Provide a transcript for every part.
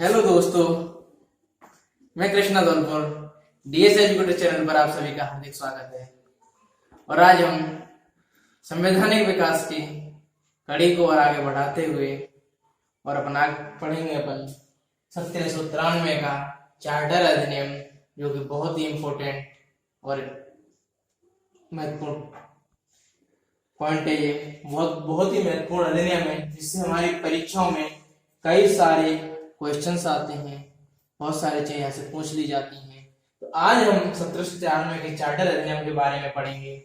Hello दोस्तों, मैं Krishna Dholpur DS educator channel पर आप सभी का हार्दिक स्वागत है। और आज हम संवैधानिक विकास की कड़ी को और आगे बढ़ाते हुए और अपना पढ़ेंगे अपन 1793 का चार्टर अधिनियम, जो कि बहुत ही इम्पोर्टेंट और महत्वपूर्ण पॉइंट है। ये बहुत ही महत्वपूर्ण अधिनियम है, जिससे हमारी परीक्षाओं में कई सारे क्वेश्चंस आते हैं, बहुत सारी चीजें यहाँ से पूछ ली जाती हैं। तो आज हम 1793 के चार्टर अधिनियम के बारे में पढ़ेंगे।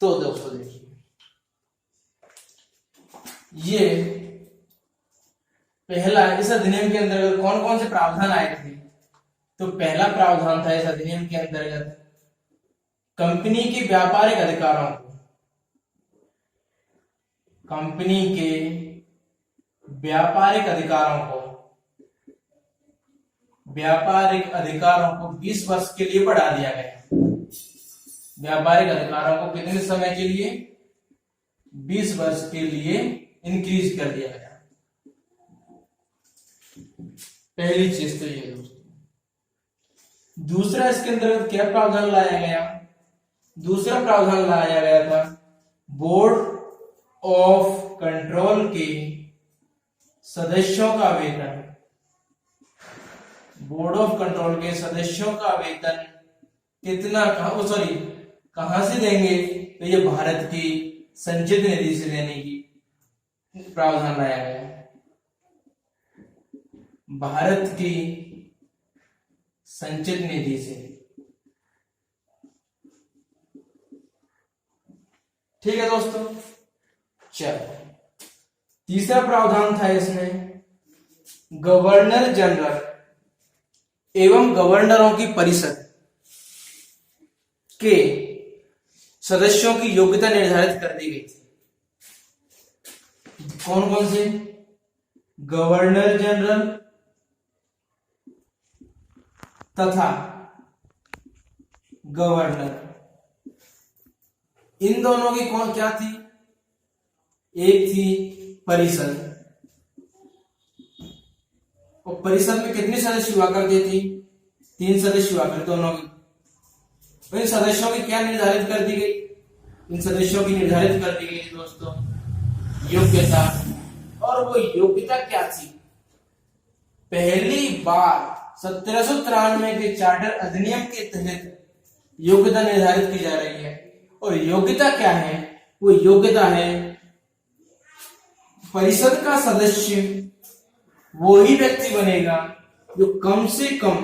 तो दोस्तों देखिए, ये पहला इस अधिनियम के अंतर्गत कौन कौन से प्रावधान आए थे। तो पहला प्रावधान था इस अधिनियम के अंतर्गत कंपनी के व्यापारिक अधिकारों को, कंपनी के व्यापारिक अधिकारों को 20 वर्ष के लिए बढ़ा दिया गया। व्यापारिक अधिकारों को कितने समय के लिए? 20 वर्ष के लिए इंक्रीज कर दिया गया। पहली चीज तो ये दोस्तों। दूसरा, इसके अंतर्गत क्या प्रावधान लाया गया? दूसरा प्रावधान लाया गया था बोर्ड ऑफ कंट्रोल के सदस्यों का वेतन। बोर्ड ऑफ कंट्रोल के सदस्यों का वेतन कितना कहां से देंगे? तो ये भारत की संचित निधि से देने की प्रावधान लाया गया। भारत की संचित निधि से। ठीक है दोस्तों, चलो तीसरा प्रावधान था इसमें गवर्नर जनरल एवं गवर्नरों की परिषद के सदस्यों की योग्यता निर्धारित कर दी गई थी। कौन कौन से? गवर्नर जनरल तथा गवर्नर, इन दोनों की कौन क्या थी? एक थी परिषद, और परिषद में कितने सदस्य हुआ करते थे? 3 सदस्य हुआ करते दोनों की। इन सदस्यों की क्या निर्धारित कर दी गई? इन सदस्यों की निर्धारित कर दी गई दोस्तों योग्यता। और वो योग्यता क्या थी? पहली बार 1793 के चार्टर अधिनियम के तहत योग्यता निर्धारित की जा रही है। और योग्यता क्या है? वो योग्यता है परिषद का सदस्य वो ही व्यक्ति बनेगा जो कम से कम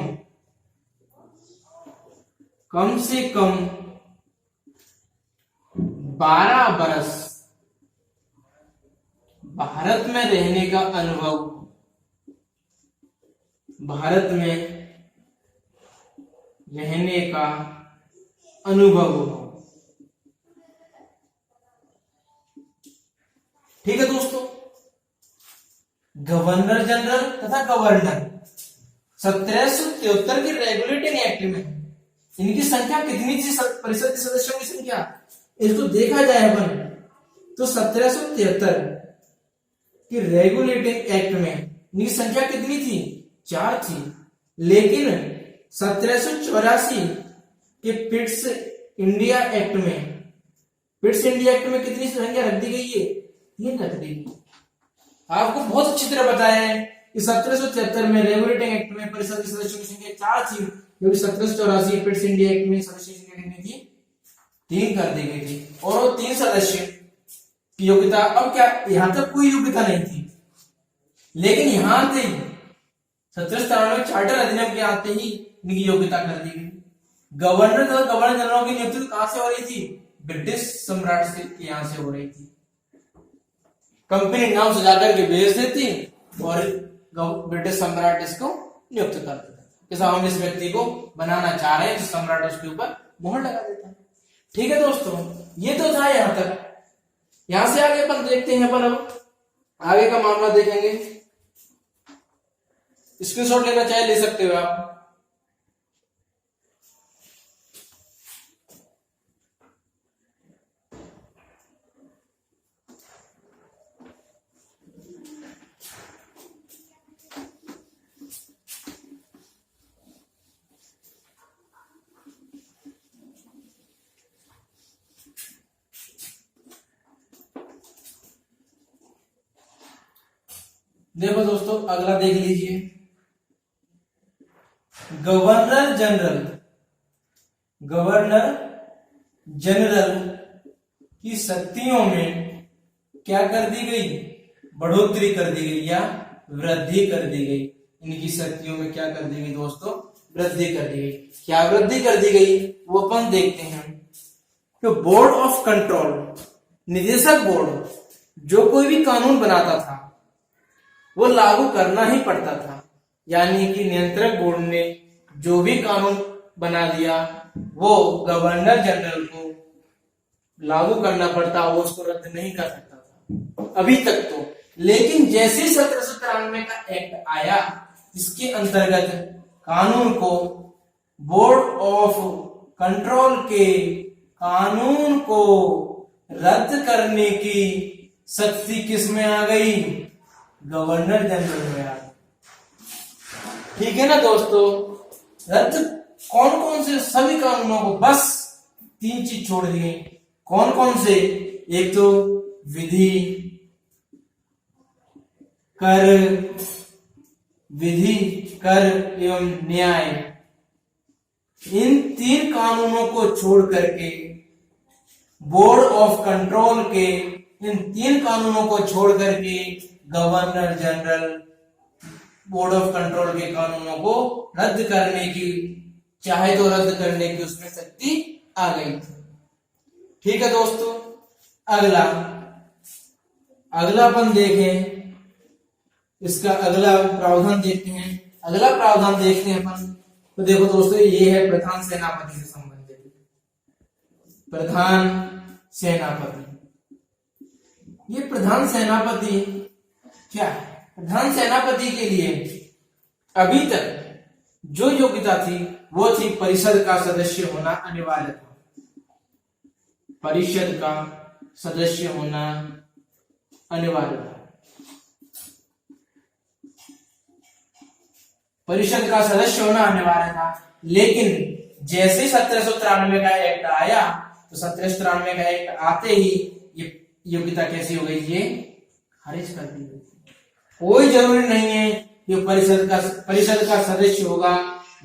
12 बरस भारत में रहने का अनुभव, भारत में रहने का अनुभव हो। ठीक है दोस्तों, गवर्नर जनरल तथा गवर्नर 1773 के रेगुलेटिंग एक्ट में इनकी संख्या कितनी थी? परिषद के सदस्यों की संख्या, इसको देखा जाए अपन तो 1773 के रेगुलेटिंग एक्ट में इनकी संख्या कितनी थी? 4 थी। लेकिन 1784 के पिट्स इंडिया एक्ट में कितनी संख्या रख दी गई है? 3 रख दी गई। आपको बहुत अच्छी तरह बताया है कि 1773 में रेगुलेटिंग एक्ट में परिषद के सदस्यों की संख्या 4 थी, जबकि 1784 पिट्स इंडिया एक्ट में सदस्यों की संख्या कितनी थी? 3 कर दी गई थी। और वो 3 सदस्य की योग्यता, अब क्या यहां तक कोई योग्यता नहीं थी, लेकिन यहां आते ही 1793 चार्टर अधिनियम के आते ही इनकी योग्यता कर दी गई। गवर्नर तथा गवर्नर जनरल की नियुक्ति कहां से हो रही थी? ब्रिटिश सम्राट से यहां से हो रही थी। कंपनी नाम सजा करके भेज देती और ब्रिटिश सम्राट इसको नियुक्त कर देता कि साहब हम इस व्यक्ति को बनाना चाह रहे हैं, तो सम्राट उसके ऊपर मोहर लगा देता। ठीक है दोस्तों, ये तो था यहां तक। यहां से आगे अपन देखते हैं, अपन अब आगे का मामला देखेंगे। स्क्रीनशॉट लेना चाहे ले सकते हो आप। देखो दोस्तों अगला देख लीजिए, गवर्नर जनरल, गवर्नर जनरल की शक्तियों में क्या कर दी गई, बढ़ोतरी कर दी गई या वृद्धि कर दी गई। इनकी शक्तियों में क्या कर दी गई दोस्तों, वृद्धि कर दी गई। क्या वृद्धि कर दी गई वो अपन देखते हैं। तो बोर्ड ऑफ कंट्रोल, निदेशक बोर्ड जो कोई भी कानून बनाता था वो लागू करना ही पड़ता था, यानी कि नियंत्रक बोर्ड ने जो भी कानून बना दिया वो गवर्नर जनरल को लागू करना पड़ता, वो उसको रद्द नहीं कर सकता था अभी तक तो। लेकिन जैसे ही 1793 का एक्ट आया, इसके अंतर्गत कानून को, बोर्ड ऑफ कंट्रोल के कानून को रद्द करने की शक्ति किस में आ गई, गवर्नर जनरल में आ गई। ठीक है ना दोस्तों, रद्द कौन कौन से, सभी कानूनों को, बस 3 चीज छोड़ दी गई। कौन कौन से, एक तो विधि, कर, विधि, कर एवं न्याय, इन 3 कानूनों को छोड़ करके, बोर्ड ऑफ कंट्रोल के इन 3 कानूनों को छोड़ करके governor general board of control के कानूनों को रद्द करने की, चाहे तो रद्द करने की उसमें शक्ति आ गई। ठीक है दोस्तों, अगला अपन देखें, इसका अगला प्रावधान देखते हैं। अगला प्रावधान देखते हैं अपन, तो देखो दोस्तों ये है प्रधान सेनापति से संबंधित। प्रधान सेनापति, ये प्रधान सेनापति क्या है, प्रधान सेनापति के लिए अभी तक जो योग्यता थी वो थी परिषद का सदस्य होना अनिवार्य था। परिषद का सदस्य होना अनिवार्य था। परिषद का सदस्य होना अनिवार्य था, लेकिन जैसे 1793 का एक्ट आया, तो 1793 का एक्ट आते ही ये योग्यता कैसी हो गई, ये खारिज कर दी गई। कोई जरूरी नहीं है कि परिषद का सदस्य होगा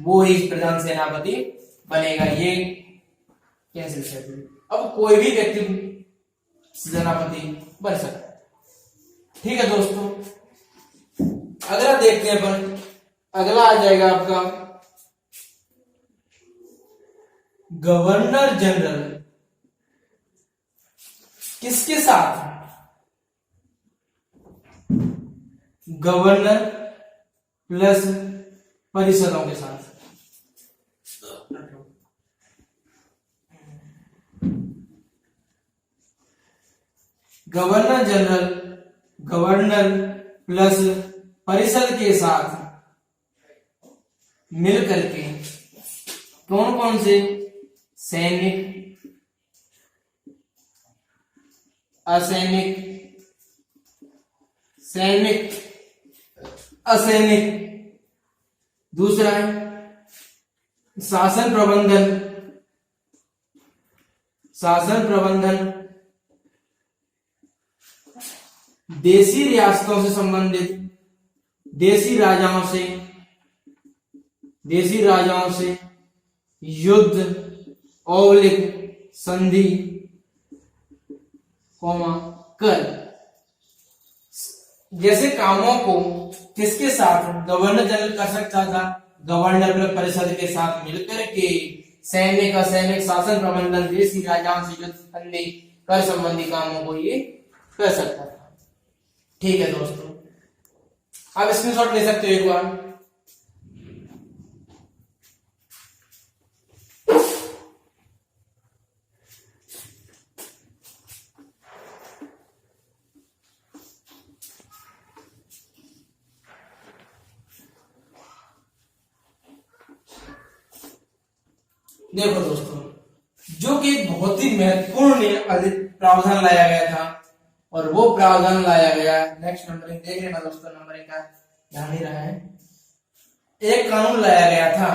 वो ही प्रधान सेनापति बनेगा, ये कैंसिल कर दी। अब कोई भी व्यक्ति सेनापति बन सकता है। ठीक है दोस्तों, अगला देखते हैं अपन। अगला आ जाएगा आपका गवर्नर जनरल किसके साथ, गवर्नर प्लस परिषदों के साथ। गवर्नर जनरल गवर्नर प्लस परिषद के साथ मिलकर के कौन कौन से सैनिक, असैनिक, सैनिक, असैनिक, दूसरा है शासन प्रबंधन, शासन प्रबंधन देशी रियासतों से संबंधित, देशी राजाओं से युद्ध औलिक संधि कर जैसे कामों को किसके साथ गवर्नर जनरल कर सकता था, गवर्नर परिषद के साथ मिलकर के सैनिक, असैनिक, शासन प्रबंधन, देशी राजाओं से युद्ध संधि कर संबंधी कामों को ये कर सकता था। ठीक है दोस्तों, आप स्क्रीनशॉट ले सकते हो एक बार। देखो दोस्तों, जो कि एक बहुत ही महत्वपूर्ण प्रावधान लाया गया था, और वो प्रावधान लाया गया, नेक्स्ट नंबरिंग देख लेना दोस्तों, नंबरिंग का ध्यान ही रहा है। एक कानून लाया गया था,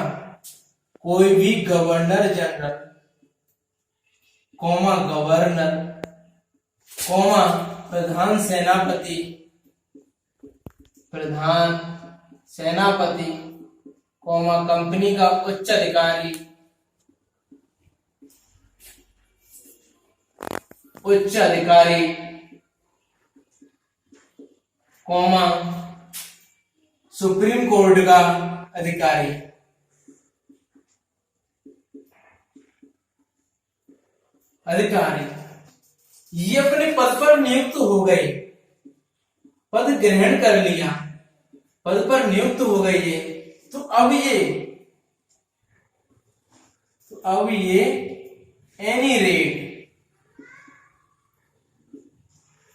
कोई भी गवर्नर जनरल गवर्नर प्रधान सेनापति प्रधान सेनापति कौमा कंपनी का उच्च अधिकारी कौमा सुप्रीम कोर्ट का अधिकारी। ये अपने पद पर नियुक्त हो गए, पद ग्रहण कर लिया, पद पर नियुक्त हो गए ये, तो अब ये एनी रेट,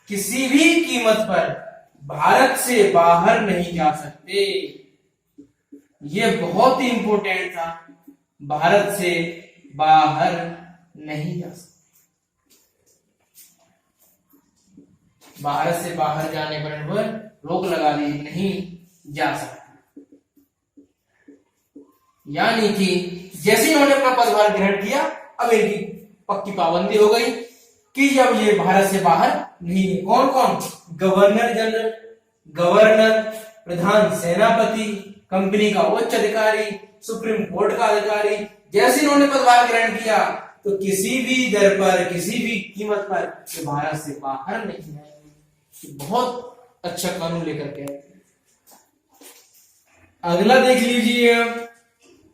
किसी भी कीमत पर भारत से बाहर नहीं जा सकते। ये बहुत ही इंपॉर्टेंट था, भारत से बाहर नहीं जा सकते। भारत से बाहर जाने पर रोक लगा दी, नहीं जा सकते। यानी कि जैसे ही उन्होंने अपना पदभार ग्रहण किया, अब इनकी पक्की पाबंदी हो गई कि जब ये भारत से बाहर नहीं है। कौन कौन? गवर्नर जनरल, गवर्नर, प्रधान सेनापति, कंपनी का उच्च अधिकारी, सुप्रीम कोर्ट का अधिकारी। जैसे इन्होंने पदभार ग्रहण किया तो किसी भी दर पर, किसी भी कीमत पर ये भारत से बाहर नहीं है। बहुत अच्छा कानून लेकर के आए। अगला देख लीजिए,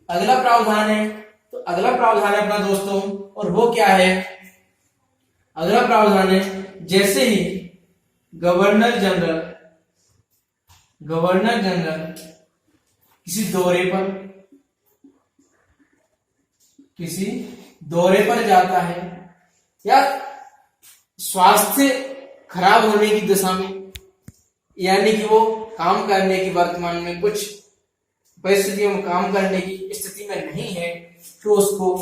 अगला प्रावधान है, तो अगला प्रावधान है अपना दोस्तों, और वो क्या है? अगला प्रावधान है, जैसे ही गवर्नर जनरल किसी दौरे पर जाता है या स्वास्थ्य खराब होने की दशा में, यानी कि वो काम करने की वर्तमान में कुछ परिस्थितियों में काम करने की स्थिति में नहीं है, तो उसको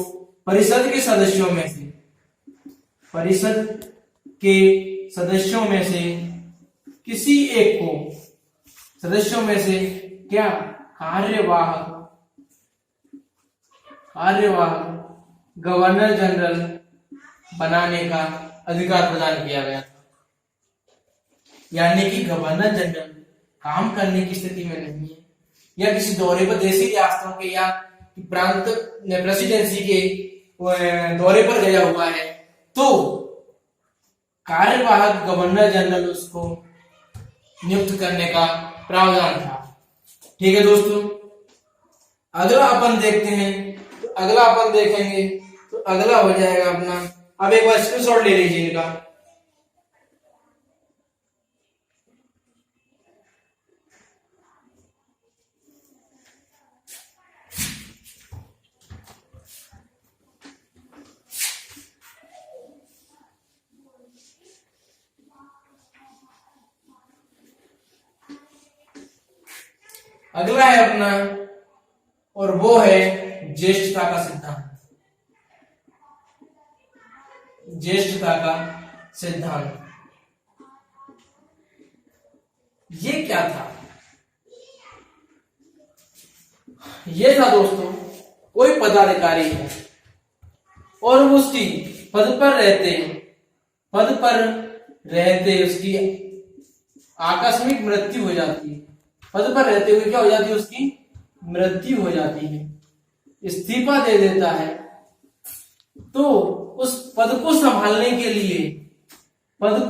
परिषद के सदस्यों में से किसी एक को, सदस्यों में से क्या, कार्यवाहक गवर्नर जनरल बनाने का अधिकार प्रदान किया गया था। यानी कि गवर्नर जनरल काम करने की स्थिति में नहीं है, या किसी दौरे पर, देशी रियासतों के या प्रांत प्रेसिडेंसी के दौरे पर गया हुआ है, तो कार्यवाहक गवर्नर जनरल उसको नियुक्त करने का प्रावधान था। ठीक है दोस्तों, अगला अपन देखते हैं, तो अगला अपन देखेंगे, तो अगला हो जाएगा अपना, अब एक बार स्क्रीनशॉट ले लीजिए इनका। अगला है अपना, और वो है ज्येष्ठता का सिद्धांत। ये क्या था? ये था दोस्तों, कोई पदाधिकारी है और उसकी पद पर रहते उसकी आकस्मिक मृत्यु हो जाती है। पद पर रहते हुए क्या हो जाती है? उसकी मृत्यु हो जाती है, इस्तीफा दे देता है। तो उस पद को संभालने के लिए वरिष्ठ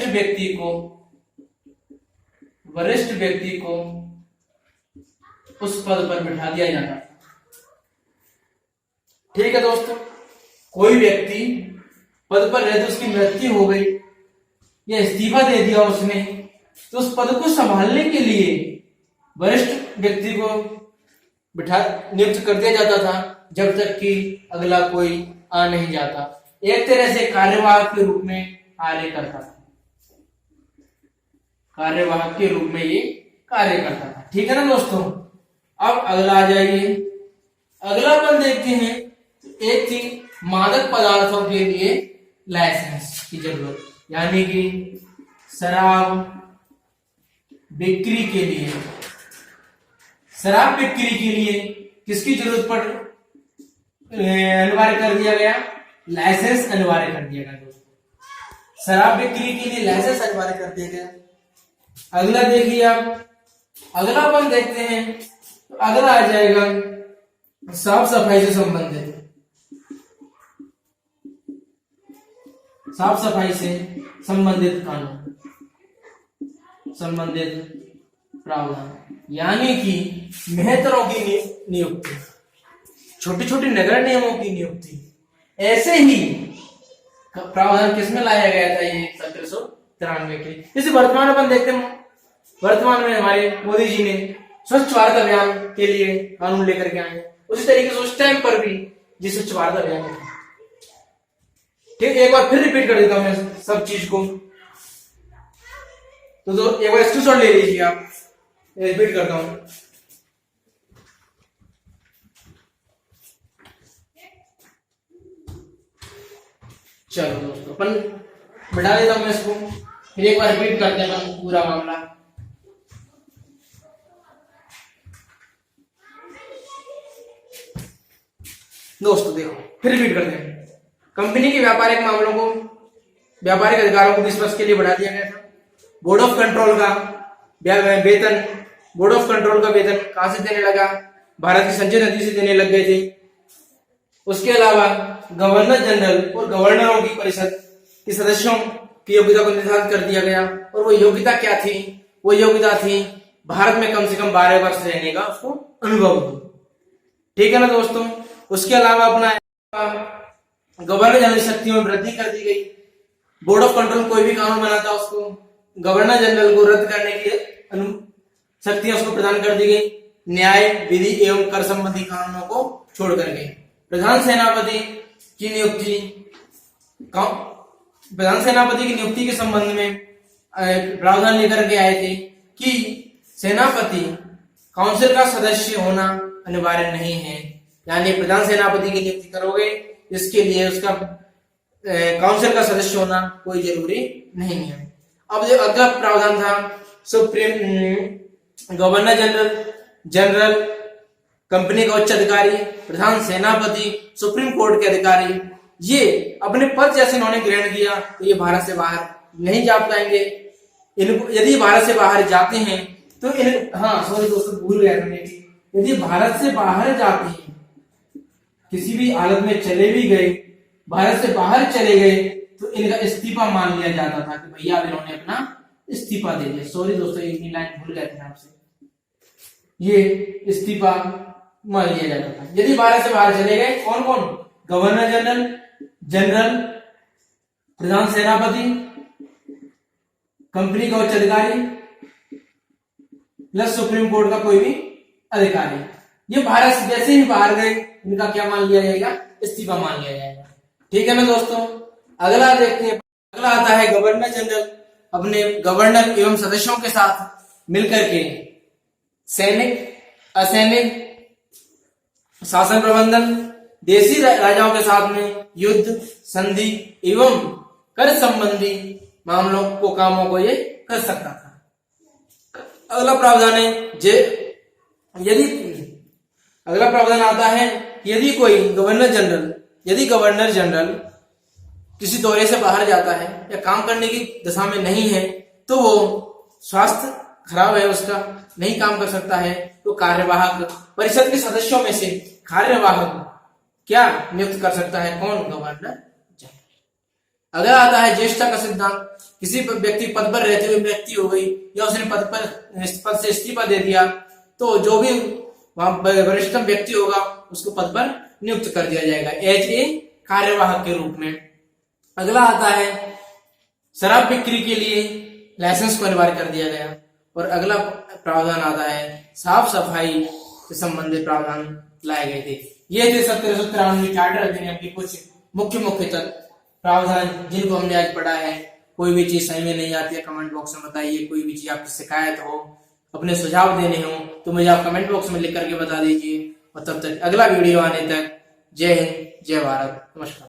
व्यक्ति को उस पद पर बिठा दिया जाता है। ठीक है दोस्तों, कोई व्यक्ति पद पर रहते उसकी मृत्यु हो गई या इस्तीफा दे दिया उसने, तो उस पद को संभालने के लिए वरिष्ठ व्यक्ति को नियुक्त कर दिया जाता था, जब तक कि अगला कोई आ नहीं जाता। एक तरह से कार्यवाहक के रूप में कार्य करता था, ये कार्य करता था। ठीक है ना दोस्तों, अब अगला आ जाइए। अगला अपन देखते हैं, एक थी मादक पदार्थों के लिए लाइसेंस की जरूरत, यानी कि शराब बिक्री के लिए किसकी जरूरत अनिवार्य कर दिया गया, लाइसेंस अनिवार्य कर दिया गया दोस्तों। शराब बिक्री के लिए लाइसेंस अनिवार्य कर दिया गया। अगला देखिए आप, अगला अपन देखते हैं, तो अगला आ जाएगा साफ सफाई से संबंधित, साफ सफाई से संबंधित कानून, संबंधित प्रावधान, यानी कि मेहतरों की नियुक्ति, छोटे छोटे नगर नियमों की नियुक्ति। ऐसे ही प्रावधान किसमें लाया गया था, ये 1793 के। जैसे वर्तमान अपन देखते हैं, वर्तमान में हमारे मोदी जी ने स्वच्छ भारत अभियान के लिए कानून लेकर के आए, उसी तरीके से उस टाइम पर भी जी स्वच्छ भारत अभियान था। ठीक, एक बार फिर रिपीट कर देता हूं मैं सब चीज को, तो एक बार स्क्रीनशॉट ले लीजिए आप, रिपीट करता हूं। चलो दोस्तों, अपन बढ़ा देता हूं मैं इसको, फिर एक बार रिपीट करते हैं पूरा मामला। दोस्तों देखो, फिर रिपीट करते हैं। कंपनी के व्यापारिक मामलों को, व्यापारिक अधिकारों को 20 वर्ष के लिए बढ़ा दिया गया था। बोर्ड ऑफ कंट्रोल का वेतन, बोर्ड ऑफ कंट्रोल का वेतन कहां से देने लगा, भारत की संचय नदी से देने लग गए थे। उसके अलावा गवर्नर जनरल और गवर्नरों की परिषद के सदस्यों की योग्यता को निर्धारित कर दिया गया, और वो योग्यता क्या थी, वो योग्यता थी भारत में कम से कम 12 वर्ष रहने का उसको अनुभव हो। ठीक है ना दोस्तों। उसके अलावा अपना गवर्नर जनरल शक्तियों में वृद्धि कर दी गई। बोर्ड ऑफ कंट्रोल कोई भी कानून बनाता उसको गवर्नर जनरल को रद्द करने की शक्तियां उसको प्रदान कर दी गई, न्याय, विधि एवं कर संबंधी कानूनों को छोड़ करके। प्रधान सेनापति की नियुक्ति, प्रधान सेनापति की नियुक्ति के संबंध में प्रावधान लेकर के आए थे कि सेनापति काउंसिल का सदस्य होना अनिवार्य नहीं है, यानी प्रधान सेनापति की नियुक्ति करोगे इसके लिए उसका काउंसिल का सदस्य होना कोई जरूरी नहीं है। अब जो अगला प्रावधान था, सुप्रीम गवर्नर जनरल, कंपनी का उच्च अधिकारी, प्रधान सेनापति, सुप्रीम कोर्ट के अधिकारी, ये अपने पद जैसे इन्होंने ग्रहण किया तो ये भारत से बाहर नहीं जा पाएंगे। इनको यदि भारत से बाहर जाते हैं तो सॉरी दोस्तों, भूल गया मैंने, यदि भारत से बाहर जाते हैं, किसी भी हालत में चले भी गए, भारत से बाहर चले गए, तो इनका इस्तीफा मान लिया जाता था कि भैया अब इन्होंने अपना इस्तीफा दे दिया। सॉरी दोस्तों, एक लाइन भूल गए थे आपसे, ये इस्तीफा मान लिया जाता था। यदि भारत से बाहर चले गए, कौन कौन, गवर्नर जनरल, प्रधान सेनापति, कंपनी का उच्च अधिकारी प्लस सुप्रीम कोर्ट का कोई भी अधिकारी, ये भारत से जैसे ही बाहर गए इनका क्या मान लिया जाएगा, इस्तीफा मान लिया जाएगा। ठीक है ना दोस्तों। अगला देखते हैं, अगला आता है गवर्नर जनरल अपने गवर्नर एवं सदस्यों के साथ मिलकर के सैनिक, असैनिक शासन प्रबंधन, देशी राजाओं के साथ में युद्ध, संधि एवं कर संबंधी मामलों को, कामों को ये कर सकता था। अगला प्रावधान है अगला प्रावधान आता है, यदि गवर्नर जनरल किसी दौरे से बाहर जाता है या काम करने की दशा में नहीं है, तो वो स्वास्थ्य खराब है, उसका नहीं काम कर सकता है, तो कार्यवाहक परिषद के सदस्यों में से कार्यवाहक क्या नियुक्त कर सकता है, कौन, गवर्नर जनरल। अगला आता है ज्येष्ठता का सिद्धांत। किसी व्यक्ति पद पर रहते हुए मृत्यु हो गई या उसने पद से इस्तीफा दे दिया, तो जो भी वहां वरिष्ठतम व्यक्ति होगा उसको पद पर नियुक्त कर दिया जाएगा एज ए कार्यवाहक के रूप में। अगला आता है शराब बिक्री के लिए लाइसेंस को अनिवार्य कर दिया गया। और अगला प्रावधान आता है साफ सफाई से संबंधित प्रावधान लाए गए थे। ये थे 1793 चार्टर अधिनियम के कुछ मुख्य प्रावधान जिनको हमने आज पढ़ा है। कोई भी चीज सही में नहीं आती है कमेंट बॉक्स में बताइए, कोई भी चीज आपकी शिकायत हो, अपने सुझाव देने हो तो मुझे आप कमेंट बॉक्स में लिख करके बता दीजिए। और तब तक अगला वीडियो आने तक जय हिंद, जय भारत, नमस्कार।